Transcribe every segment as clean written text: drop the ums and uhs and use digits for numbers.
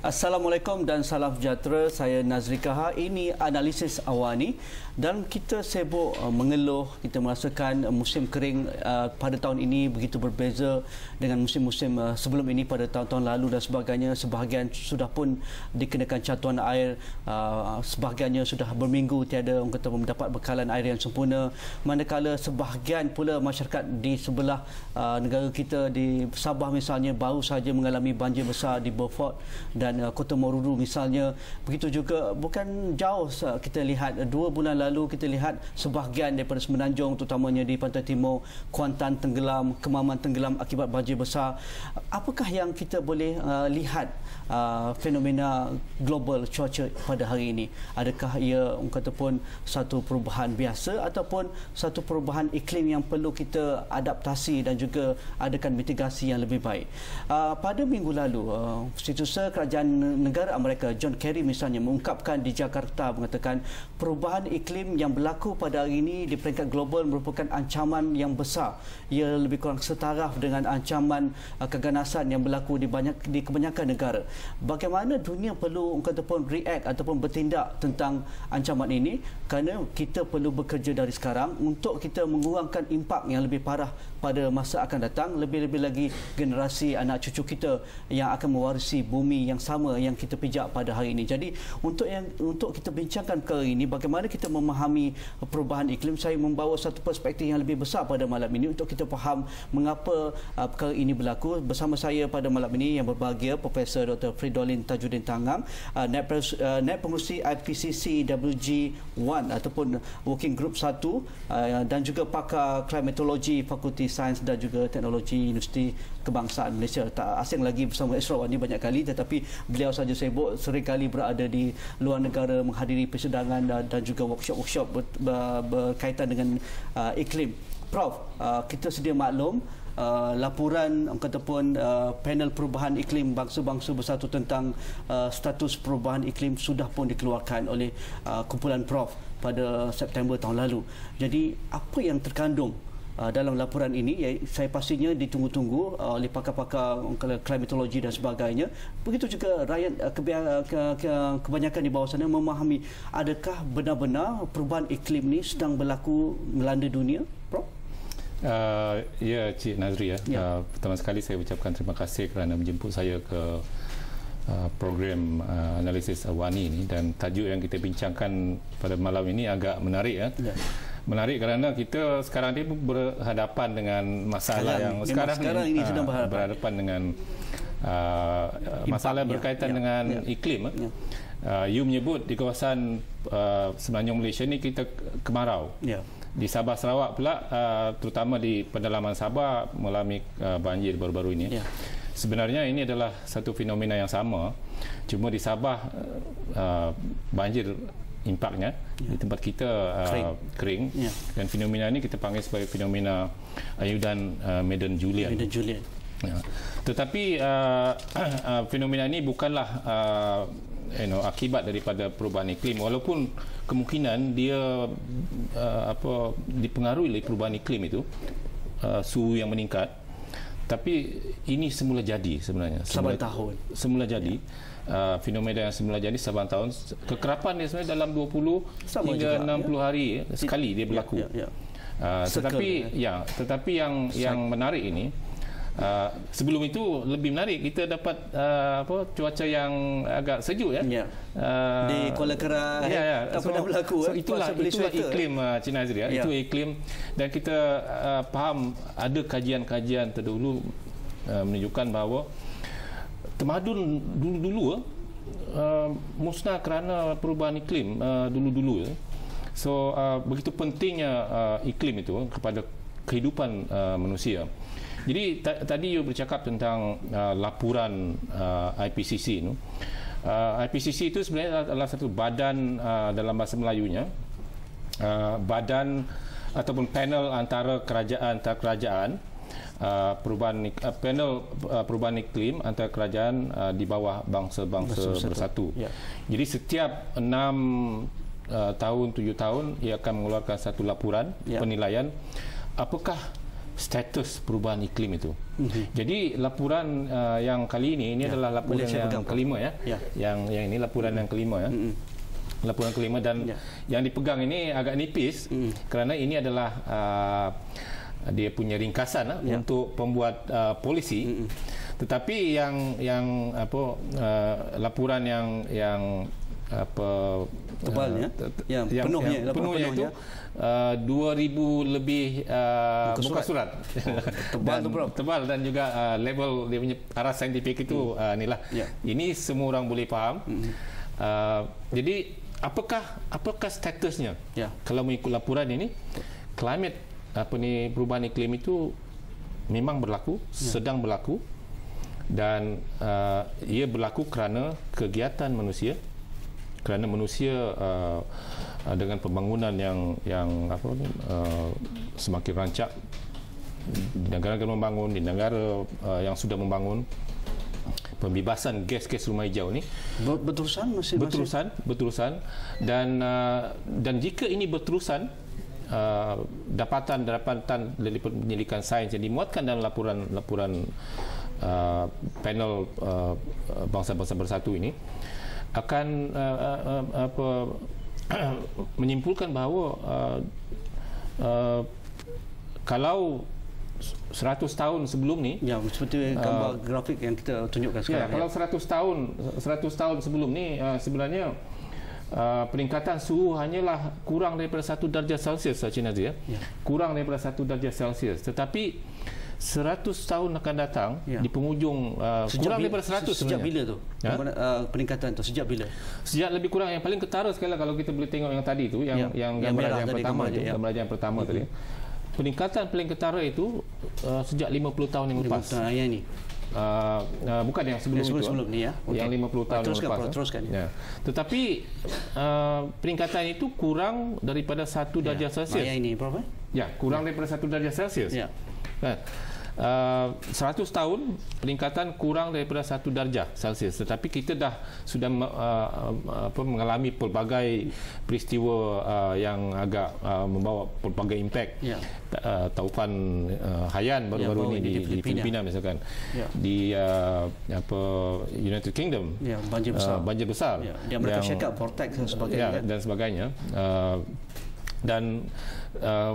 Assalamualaikum dan salam sejahtera. Saya Nazri Kaha. Ini analisis Awani dan kita sibuk mengeluh. Kita merasakan musim kering pada tahun ini begitu berbeza dengan musim-musim sebelum ini pada tahun-tahun lalu dan sebagainya. Sebahagian sudah pun dikenakan catuan air, sebahagiannya sudah berminggu tiada orang kata mendapat bekalan air yang sempurna. Manakala sebahagian pula masyarakat di sebelah negara kita di Sabah misalnya baru saja mengalami banjir besar di Beaufort dan Kota Marudu misalnya. Begitu juga bukan jauh kita lihat 2 bulan lalu kita lihat sebahagian daripada Semenanjung terutamanya di Pantai Timur, Kuantan tenggelam, Kemaman tenggelam akibat banjir besar. Apakah yang kita boleh lihat fenomena global cuaca pada hari ini? Adakah ia orang kata pun satu perubahan biasa ataupun satu perubahan iklim yang perlu kita adaptasi dan juga adakan mitigasi yang lebih baik? Pada minggu lalu Setiausaha Kerajaan Negara Amerika John Kerry misalnya mengungkapkan di Jakarta mengatakan perubahan iklim yang berlaku pada hari ini di peringkat global merupakan ancaman yang besar. Ia lebih kurang setaraf dengan ancaman keganasan yang berlaku di kebanyakan negara. Bagaimana dunia perlu ataupun react ataupun bertindak tentang ancaman ini, kerana kita perlu bekerja dari sekarang untuk kita mengurangkan impak yang lebih parah pada masa akan datang, lebih-lebih lagi generasi anak cucu kita yang akan mewarisi bumi yang sama yang kita pijak pada hari ini. Jadi untuk kita bincangkan perkara ini, bagaimana kita memahami perubahan iklim, saya membawa satu perspektif yang lebih besar pada malam ini untuk kita faham mengapa perkara ini berlaku. Bersama saya pada malam ini yang berbahagia Profesor Dr. Fridolin Tajudin Tangam, Naib Pengerusi IPCC WG1 ataupun Working Group 1 dan juga pakar klimatologi Fakulti Sains dan juga Teknologi Universiti Kebangsaan Malaysia. Tak asing lagi bersama Isra ini banyak kali, tetapi beliau saja sibuk seringkali berada di luar negara menghadiri persidangan dan juga workshop-workshop berkaitan dengan iklim. Prof, kita sedia maklum laporan ataupun panel perubahan iklim bangsa-bangsa bersatu tentang status perubahan iklim sudah pun dikeluarkan oleh kumpulan Prof pada September tahun lalu. Jadi apa yang terkandung dalam laporan ini, saya pastinya ditunggu-tunggu oleh pakar-pakar klimatologi dan sebagainya. Begitu juga rakyat kebanyakan di bawah sana memahami adakah benar-benar perubahan iklim ini sedang berlaku melanda dunia, Prof? Ya, Cik Nazri ya. Pertama sekali saya ucapkan terima kasih kerana menjemput saya ke program analisis Awani ini, dan tajuk yang kita bincangkan pada malam ini agak menarik ya. Menarik kerana kita sekarang ni berhadapan dengan masalah yang sekarang ini sedang berhadapan dengan masalah berkaitan dengan iklim. You menyebut di kawasan Semenanjung Malaysia ni kita kemarau. Di Sabah Sarawak pula, terutama di pedalaman Sabah mengalami banjir baru-baru ini. Sebenarnya ini adalah satu fenomena yang sama, cuma di Sabah banjir impaknya, di tempat kita kering. Dan fenomena ini kita panggil sebagai fenomena ayudan Madden-Julian. Tetapi fenomena ini bukanlah akibat daripada perubahan iklim, walaupun kemungkinan dia dipengaruhi oleh perubahan iklim itu, suhu yang meningkat. Tapi ini semula jadi sebenarnya. Semula jadi. Fenomena yang semula jadi saban tahun. Kekerapan dia sebenarnya dalam 20 hingga 60 hari sekali dia berlaku. Tetapi yang menarik ini, sebelum itu lebih menarik, kita dapat cuaca yang agak sejuk di Kuala Kera tak pernah berlaku. Itulah iklim, Cik Nazri ya. Itu iklim, dan kita faham ada kajian-kajian terdahulu menunjukkan bahawa tamadun dulu-dulu musnah kerana perubahan iklim dulu-dulu. So begitu pentingnya iklim itu kepada kehidupan manusia. Jadi tadi you bercakap tentang laporan IPCC itu. IPCC itu sebenarnya adalah satu badan dalam bahasa Melayunya, badan ataupun panel antara kerajaan panel perubahan iklim antara kerajaan di bawah bangsa-bangsa bersatu. Jadi setiap 6 tahun, 7 tahun ia akan mengeluarkan satu laporan penilaian apakah status perubahan iklim itu. Jadi laporan yang kali ini adalah laporan yang kelima Yang ini laporan yang kelima laporan kelima dan yang dipegang ini agak nipis kerana ini adalah dia punya ringkasan untuk pembuat polisi. Tetapi yang laporan yang tebalnya penuhnya itu 2,000 lebih muka surat. Tebal dan juga level dia punya arah saintifik itu inilah. Ini semua orang boleh faham. Jadi apakah statusnya? Kalau mengikut laporan ini, perubahan iklim itu memang berlaku, sedang berlaku, dan ia berlaku kerana kegiatan manusia. Kerana manusia dengan pembangunan yang semakin rancak di negara-negara membangun, di negara yang sudah membangun, pembebasan gas-gas rumah hijau ni berterusan dan jika ini berterusan, dapatan dari penyelidikan sains yang dimuatkan dalam laporan panel bangsa-bangsa bersatu ini akan menyimpulkan bahawa kalau 100 tahun sebelum ni, seperti gambar grafik yang kita tunjukkan sekarang, kalau 100 tahun sebelum ni sebenarnya peningkatan suhu hanyalah kurang daripada 1 darjah Celsius, Cik Nazri, kurang daripada 1 darjah Celsius. Tetapi 100 tahun akan datang di penghujung kurang daripada 100 sejak bila tu? Peningkatan tu sejak bila? Sejak lebih kurang, yang paling ketara sekali kalau kita boleh tengok yang tadi tu, yang gambar yang pertama tu, gambar yang pertama tadi. Peningkatan paling ketara itu sejak 50 tahun yang lepas. Yang ini. Bukan yang sebelum ni yang 50 tahun yang lepas. Teruskan. Tetapi peningkatan itu kurang daripada 1 darjah Celsius. Yang ini berapa? Kurang daripada 1 darjah Celsius. 100 tahun peningkatan kurang daripada 1 darjah Celsius, tetapi kita sudah mengalami pelbagai peristiwa yang agak membawa pelbagai impak. Taufan Haiyan baru-baru ini di Filipina misalkan, di United Kingdom, banjir besar, di Amerika Syarikat, vortex dan sebagainya. Dan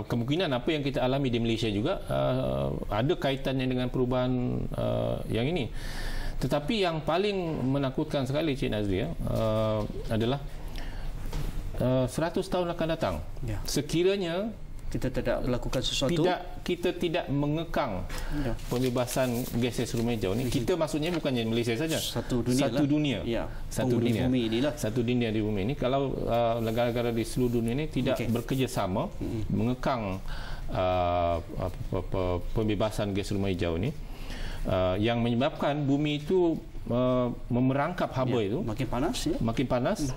kemungkinan apa yang kita alami di Malaysia juga ada kaitannya dengan perubahan yang ini. Tetapi yang paling menakutkan sekali, Cik Nazri, adalah 100 tahun akan datang, sekiranya kita tidak melakukan sesuatu, kita tidak mengekang pembebasan gas rumah hijau ni. Kita maksudnya bukannya Malaysia saja, satu dunia di bumi ini. Kalau negara-negara di seluruh dunia ini tidak bekerjasama mengekang pembebasan gas rumah hijau ni, yang menyebabkan bumi itu memerangkap haba itu makin panas,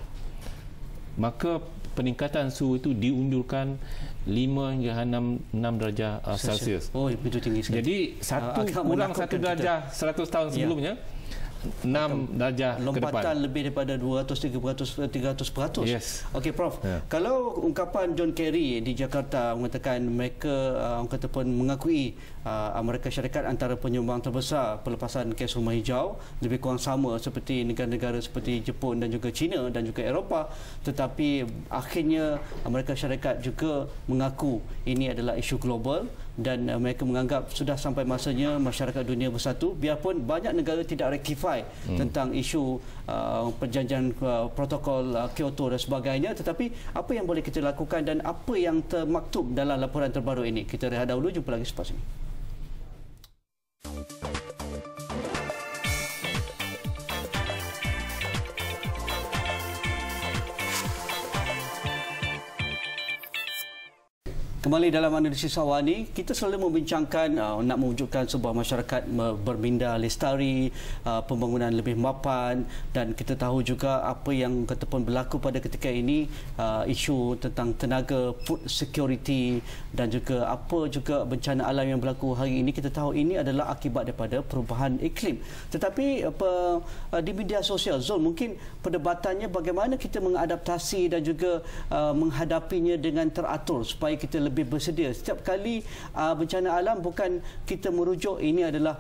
maka peningkatan suhu itu diundurkan 5 hingga 6 darjah Celsius. Begitu tinggi sekali. Jadi kurang 1 darjah 100 tahun sebelumnya, 6 darjah ke depan. Lompatan lebih daripada 200-300%. Okey, Prof. Kalau ungkapan John Kerry di Jakarta mengatakan mereka mengakui Amerika Syarikat antara penyumbang terbesar pelepasan gas rumah hijau, lebih kurang sama seperti negara-negara seperti Jepun dan juga China dan juga Eropah, tetapi akhirnya Amerika Syarikat juga mengaku ini adalah isu global dan mereka menganggap sudah sampai masanya masyarakat dunia bersatu, biarpun banyak negara tidak rectify tentang isu perjanjian protokol Kyoto dan sebagainya. Tetapi apa yang boleh kita lakukan dan apa yang termaktub dalam laporan terbaru ini? Kita rehat dahulu, jumpa lagi selepas ini. Kembali dalam analisis awal ni, kita selalu membincangkan nak mewujudkan sebuah masyarakat berminda lestari, pembangunan lebih mapan, dan kita tahu juga apa yang ataupun berlaku pada ketika ini, isu tentang tenaga, food security, dan juga apa juga bencana alam yang berlaku hari ini. Kita tahu ini adalah akibat daripada perubahan iklim. Tetapi di media sosial, Zul, mungkin perdebatannya bagaimana kita mengadaptasi dan juga menghadapinya dengan teratur supaya kita lebih lebih bersedia. Setiap kali bencana alam bukan kita merujuk ini adalah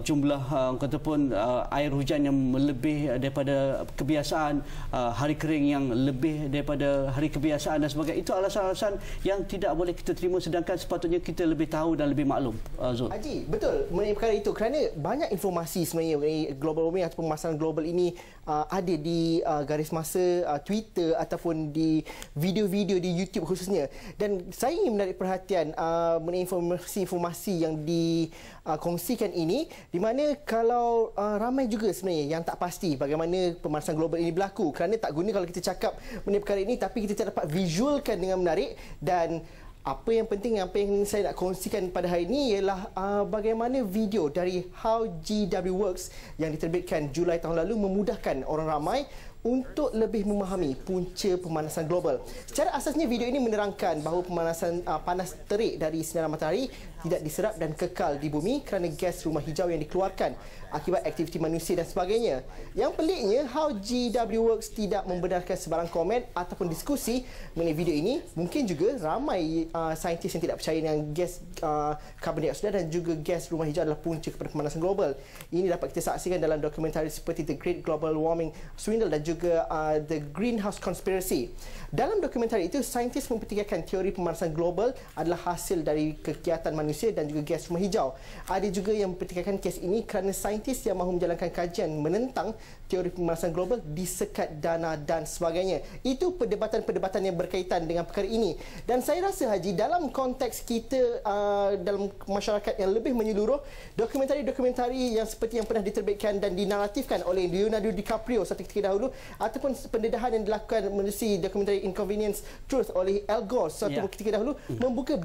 jumlah ataupun air hujan yang lebih daripada kebiasaan, hari kering yang lebih daripada hari kebiasaan dan sebagainya. Itu alasan-alasan yang tidak boleh kita terima, sedangkan sepatutnya kita lebih tahu dan lebih maklum. Zul. Haji, betul mengenai perkara itu, kerana banyak informasi sebenarnya mengenai global warming ataupun masalah global ini ada di garis masa Twitter ataupun di video-video di YouTube khususnya. Dan saya ingin menarik perhatian mengenai informasi-informasi yang dikongsikan ini, di mana kalau ramai juga sebenarnya yang tak pasti bagaimana pemanasan global ini berlaku, kerana tak guna kalau kita cakap mengenai perkara ini tapi kita tak dapat visualkan dengan menarik. Dan apa yang penting, apa yang saya nak kongsikan pada hari ini ialah bagaimana video dari How GW Works yang diterbitkan Julai tahun lalu memudahkan orang ramai untuk lebih memahami punca pemanasan global. Secara asasnya video ini menerangkan bahawa pemanasan panas terik dari sinar matahari tidak diserap dan kekal di bumi kerana gas rumah hijau yang dikeluarkan akibat aktiviti manusia dan sebagainya. Yang peliknya, How GW Works tidak membenarkan sebarang komen ataupun diskusi mengenai video ini. Mungkin juga ramai saintis yang tidak percaya dengan gas karbon dioksida dan juga gas rumah hijau adalah punca kepada pemanasan global. Ini dapat kita saksikan dalam dokumentari seperti The Great Global Warming Swindle dan juga The Greenhouse Conspiracy. Dalam dokumentari itu, saintis mempertikaikan teori pemanasan global adalah hasil dari kegiatan manusia dan juga gas rumah hijau. Ada juga yang mempertikaikan kes ini kerana saintis yang mahu menjalankan kajian menentang teori pemanasan global disekat dana dan sebagainya. Itu perdebatan-perdebatan yang berkaitan dengan perkara ini. Dan saya rasa, Haji, dalam konteks kita dalam masyarakat yang lebih menyeluruh, dokumentari-dokumentari yang seperti yang pernah diterbitkan dan dinaratifkan oleh Leonardo DiCaprio satu ketika dahulu, ataupun pendedahan yang dilakukan menerusi dokumentari Inconvenience Truth oleh Al Gore satu ketika dahulu, membuka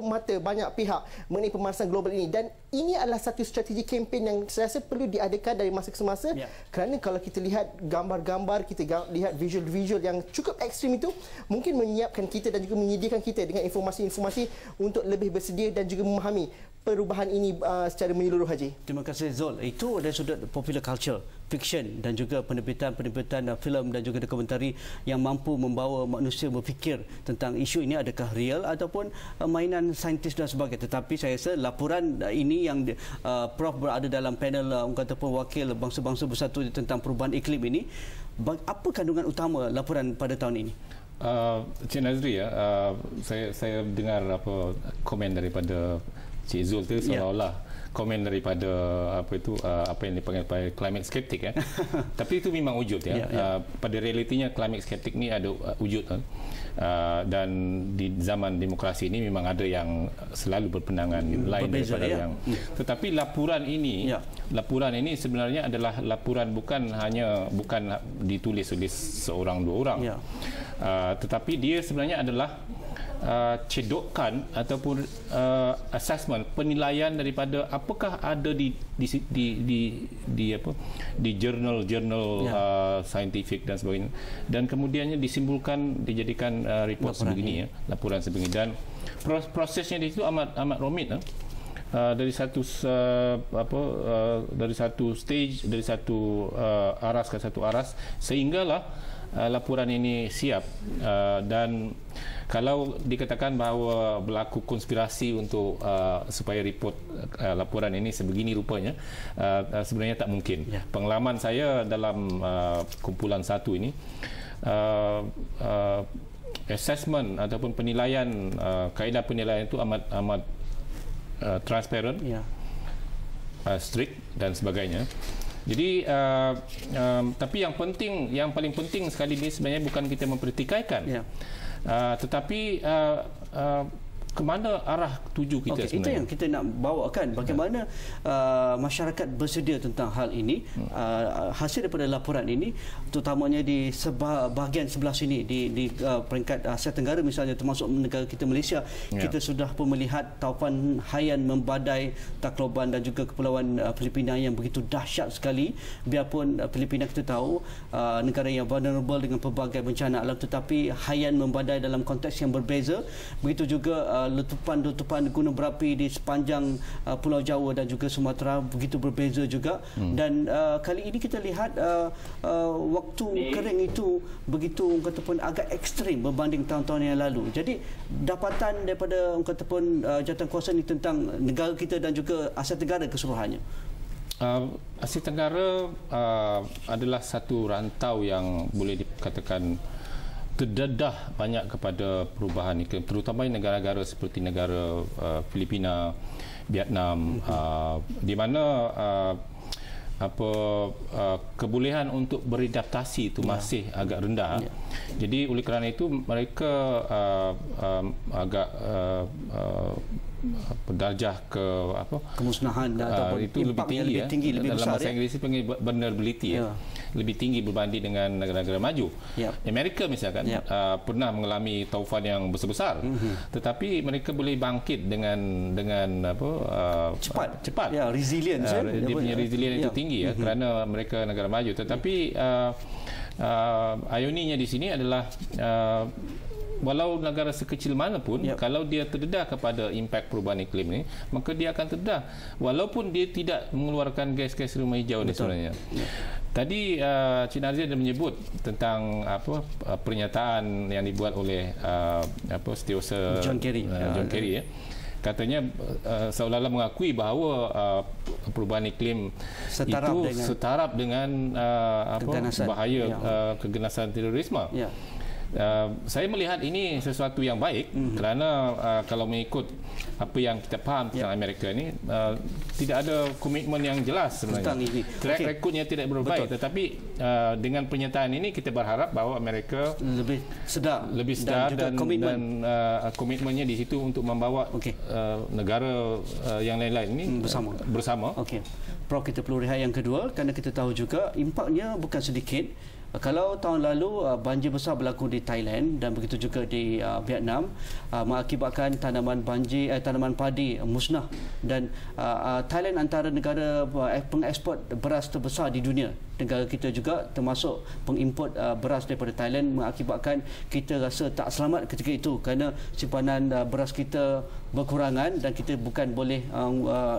mata banyak pihak mengenai pemanasan global ini. Dan ini adalah satu strategi kempen yang saya rasa perlu diadakan dari masa ke semasa, kerana kalau kita lihat gambar-gambar, kita lihat visual-visual yang cukup ekstrim itu, mungkin menyiapkan kita dan juga menyediakan kita dengan informasi-informasi untuk lebih bersedia dan juga memahami perubahan ini secara menyeluruh, Haji. Terima kasih, Zul. Itu dari sudut popular culture, fiction dan juga penerbitan filem dan juga dokumentari yang mampu membawa manusia berfikir tentang isu ini adakah real ataupun mainan saintis dan sebagainya. Tetapi saya rasa laporan ini yang Prof berada dalam panel ataupun wakil bangsa-bangsa bersatu tentang perubahan iklim ini, apa kandungan utama laporan pada tahun ini? Cik Nazri, saya dengar komen daripada Cik Zul tu seolah-olah komen daripada apa yang dipanggil climate skeptic tapi itu memang wujud pada realitinya climate skeptic ni ada wujud dan di zaman demokrasi ini memang ada yang selalu berpandangan lain daripada yang tetapi laporan ini sebenarnya adalah laporan bukan ditulis oleh seorang dua orang tetapi dia sebenarnya adalah cedokan ataupun assessment, penilaian daripada apakah ada di jurnal-jurnal saintifik dan sebagainya, dan kemudiannya disimpulkan dijadikan report sebegini laporan sebegini, dan prosesnya di situ amat rumit dari satu stage, dari satu aras ke satu aras, sehinggalah laporan ini siap. Dan kalau dikatakan bahawa berlaku konspirasi untuk supaya report laporan ini sebegini rupanya, sebenarnya tak mungkin. Pengalaman saya dalam kumpulan satu ini, assessment ataupun penilaian, kaedah penilaian itu amat transparent, strict dan sebagainya. Jadi tapi yang paling penting sekali ini sebenarnya bukan kita mempertikaikan, tetapi ke mana arah tuju kita sebenarnya. Itu yang kita nak bawakan, bagaimana masyarakat bersedia tentang hal ini. Hasil daripada laporan ini terutamanya di bahagian sebelah sini di peringkat Asia Tenggara misalnya, termasuk negara kita Malaysia, kita sudah pun melihat taufan Haiyan membadai Tacloban dan juga kepulauan Filipina yang begitu dahsyat sekali. Biarpun Filipina kita tahu negara yang vulnerable dengan pelbagai bencana alam, tetapi Haiyan membadai dalam konteks yang berbeza. Begitu juga letupan gunung berapi di sepanjang Pulau Jawa dan juga Sumatera begitu berbeza juga. Dan kali ini kita lihat waktu kering itu begitu orang kata pun agak ekstrim berbanding tahun-tahun yang lalu. Jadi dapatan daripada orang kata pun jawatankuasa ini tentang negara kita dan juga Asia Tenggara keseluruhannya. Asia Tenggara adalah satu rantau yang boleh dikatakan terdedah banyak kepada perubahan iklim, terutama negara-negara seperti negara Filipina, Vietnam, di mana kebolehan untuk beradaptasi itu masih agak rendah. Jadi oleh kerana itu mereka agak darjah kemusnahan itu lebih tinggi, lebih dalam besar, bahasa Inggeris panggil vulnerability, lebih tinggi berbanding dengan negara-negara maju. Amerika misalkan pernah mengalami taufan yang besar-besar, tetapi mereka boleh bangkit dengan cepat. Resilient. Dia punya resilient itu tinggi kerana mereka negara maju. Tetapi ironinya di sini adalah walau negara sekecil mana pun, kalau dia terdedah kepada impak perubahan iklim ini, maka dia akan terdedah walaupun dia tidak mengeluarkan gas-gas rumah hijau ni sebenarnya. Tadi Cik Nazir ada menyebut tentang pernyataan yang dibuat oleh setiausaha John Kerry. Katanya seolah-olah mengakui bahawa perubahan iklim setaraf dengan bahaya keganasan terorisme. Saya melihat ini sesuatu yang baik kerana kalau mengikut apa yang kita faham tentang Amerika ini, tidak ada komitmen yang jelas sebenarnya. Track recordnya tidak berbaik, tetapi dengan pernyataan ini kita berharap bahawa Amerika lebih sedar dan komitmennya di situ untuk membawa negara yang lain-lain ini bersama. Prof, kita perlu rehat yang kedua kerana kita tahu juga impaknya bukan sedikit. Kalau tahun lalu banjir besar berlaku di Thailand dan begitu juga di Vietnam, mengakibatkan tanaman padi musnah, dan Thailand antara negara pengeksport beras terbesar di dunia. Negara kita juga termasuk pengimport beras daripada Thailand, mengakibatkan kita rasa tak selamat ketika itu kerana simpanan beras kita berkurangan dan kita bukan boleh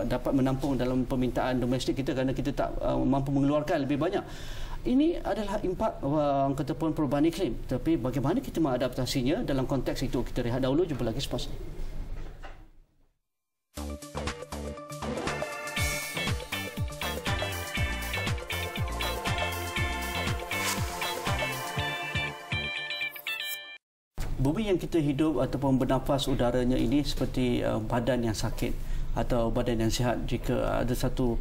dapat menampung dalam permintaan domestik kita kerana kita tak mampu mengeluarkan lebih banyak. Ini adalah impak kataupun perubahan iklim. Tapi bagaimana kita mengadaptasinya dalam konteks itu? Kita rehat dahulu, jumpa lagi selepas ini. Bumi yang kita hidup ataupun bernafas udaranya ini seperti badan yang sakit atau badan yang sihat. Jika ada satu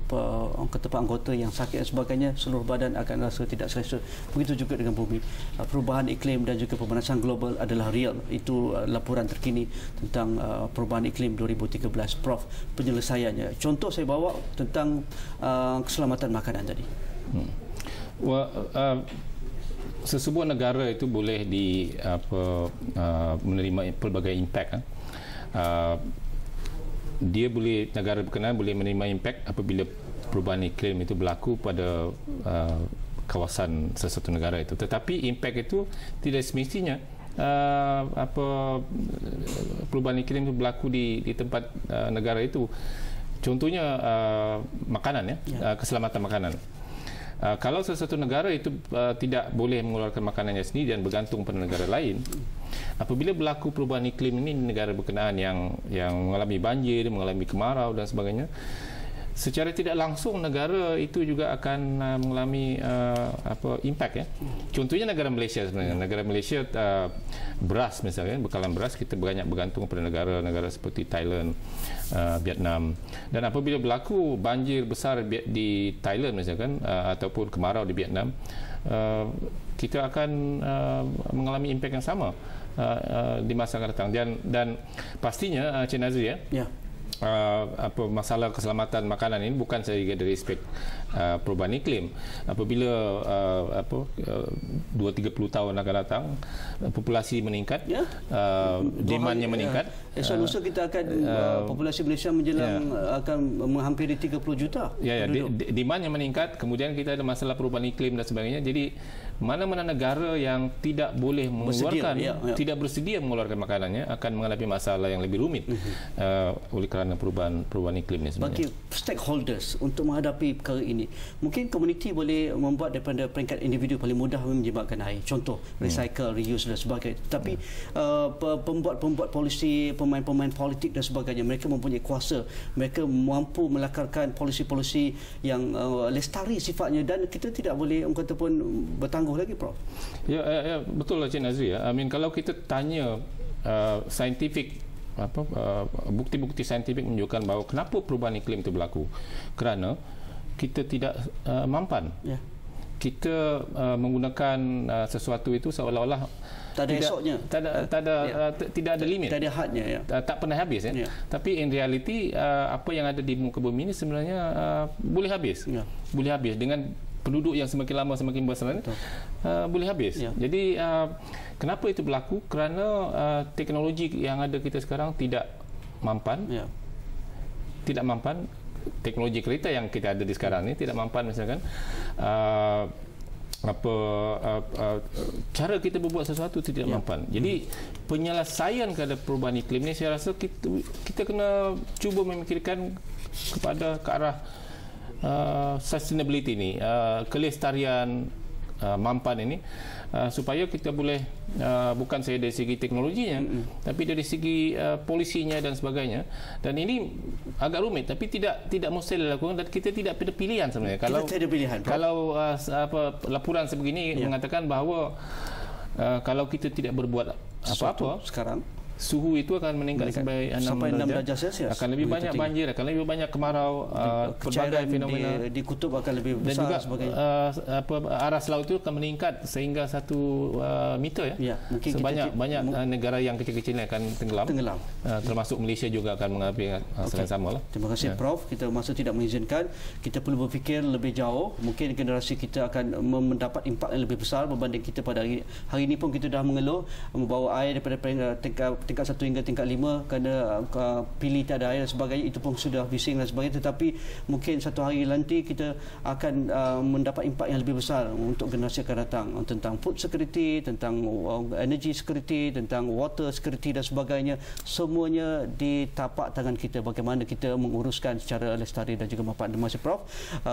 anggota yang sakit dan sebagainya, seluruh badan akan rasa tidak selesa. Begitu juga dengan bumi. Perubahan iklim dan juga pemanasan global adalah real. Itu laporan terkini tentang perubahan iklim 2013. Prof, penyelesaiannya. Contoh saya bawa tentang keselamatan makanan tadi. Sesebuah negara itu boleh menerima pelbagai impak. Negara berkenaan boleh menerima impak apabila perubahan iklim itu berlaku pada kawasan sesuatu negara itu. Tetapi impak itu tidak semestinya perubahan iklim itu berlaku di tempat negara itu. Contohnya makanan, keselamatan makanan. Kalau sesuatu negara itu tidak boleh mengeluarkan makanannya sendiri dan bergantung pada negara lain, apabila berlaku perubahan iklim ini di negara berkenaan yang mengalami banjir, mengalami kemarau dan sebagainya, secara tidak langsung negara itu juga akan mengalami impak. Contohnya negara Malaysia sebenarnya. Negara Malaysia beras misalnya, bekalan beras kita banyak bergantung pada negara-negara seperti Thailand, Vietnam. Dan apabila berlaku banjir besar di Thailand misalkan ataupun kemarau di Vietnam, kita akan mengalami impak yang sama di masa akan datang. Dan pastinya Cik Nazri masalah keselamatan makanan ini bukan sahaja dari aspek perubahan iklim. Apabila 2-30 tahun akan datang, populasi meningkat, demandnya meningkat. Esok lusa kita akan populasi Malaysia menjelang akan menghampiri 30 juta. Demandnya meningkat, kemudian kita ada masalah perubahan iklim dan sebagainya. Jadi mana-mana negara yang tidak boleh mengeluarkan, tidak bersedia mengeluarkan makanannya akan menghadapi masalah yang lebih rumit oleh kerana perubahan iklim ini sebenarnya. Bagi stakeholders untuk menghadapi perkara ini, mungkin komuniti boleh membuat daripada peringkat individu paling mudah menjimatkan air. Contoh, recycle, reuse dan sebagainya. Tapi pembuat polisi, pemain-pemain politik dan sebagainya, mereka mempunyai kuasa. Mereka mampu melakarkan polisi-polisi yang lestari sifatnya, dan kita tidak boleh orang kata pun bertangguh lagi, Prof. Ya, betul lah Cik Nazri. Kalau kita tanya saintifik, bukti-bukti saintifik menunjukkan bahawa kenapa perubahan iklim itu berlaku, kerana kita tidak mampan. Kita menggunakan sesuatu itu seolah-olah tak ada esoknya, tidak ada limit, tak ada hadnya, tak pernah habis. Tapi in reality apa yang ada di muka bumi ini sebenarnya boleh habis, boleh habis dengan penduduk yang semakin lama semakin besar, boleh habis. Jadi kenapa itu berlaku? Kerana teknologi yang ada kita sekarang tidak mampan, tidak mampan. Teknologi kereta yang kita ada di sekarang ni tidak mampan, misalkan cara kita berbuat sesuatu tidak mampan. Jadi penyelesaian kepada perubahan iklim ni, saya rasa kita kena cuba memikirkan ke arah sustainability ni, kelestarian mampan ini, supaya kita boleh bukan saja dari segi teknologinya, tapi dari segi polisinya dan sebagainya. Dan ini agak rumit, tapi tidak mesti dilakukan, dan kita tidak ada pilihan sebenarnya. Kalau laporan sebegini mengatakan bahawa kalau kita tidak berbuat apa-apa sekarang, suhu itu akan meningkat sampai 6 darjah Celsius. Akan lebih banyak banjir, akan lebih banyak kemarau, pelbagai fenomena di kutub akan lebih besar, dan juga aras laut itu akan meningkat sehingga 1 meter banyak negara yang kecil-kecil akan tenggelam. Termasuk Malaysia juga akan mengalami hal yang sama lah. Terima kasih Prof. Kita masa tidak mengizinkan, kita perlu berfikir lebih jauh. Mungkin generasi kita akan mendapat impak yang lebih besar berbanding kita pada hari ini pun kita dah mengeluh membawa air daripada tingkat 1 hingga tingkat 5 kerana pilih tak ada air dan sebagainya, itu pun sudah bising dan sebagainya. Tetapi mungkin satu hari nanti kita akan mendapat impak yang lebih besar untuk generasi akan datang, tentang food security, tentang energy security, tentang water security dan sebagainya. Semuanya di tapak tangan kita, bagaimana kita menguruskan secara lestari dan juga manfaat. Terima kasih Prof.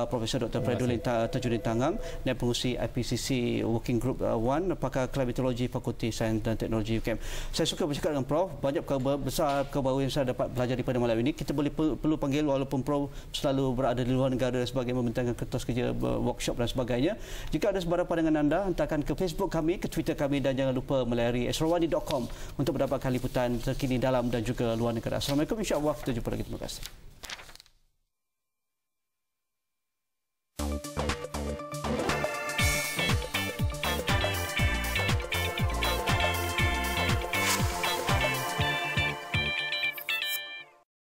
Profesor Dr. Fredulin Tajuddin Tangang dan pengurusi IPCC Working Group 1, pakar klimatologi Fakulti Sains dan Teknologi UKM. Saya suka bercakap dengan Prof. Banyak perkara besar, perkara baru yang saya dapat belajar pada malam ini. Kita perlu panggil, walaupun Prof selalu berada di luar negara sebagai membentangkan kertas kerja, workshop dan sebagainya. Jika ada sebarang pandangan anda, hantarkan ke Facebook kami, ke Twitter kami, dan jangan lupa melayari asrowani.com untuk mendapatkan liputan terkini dalam dan juga luar negara. Assalamualaikum, insya-Allah kita jumpa lagi. Terima kasih.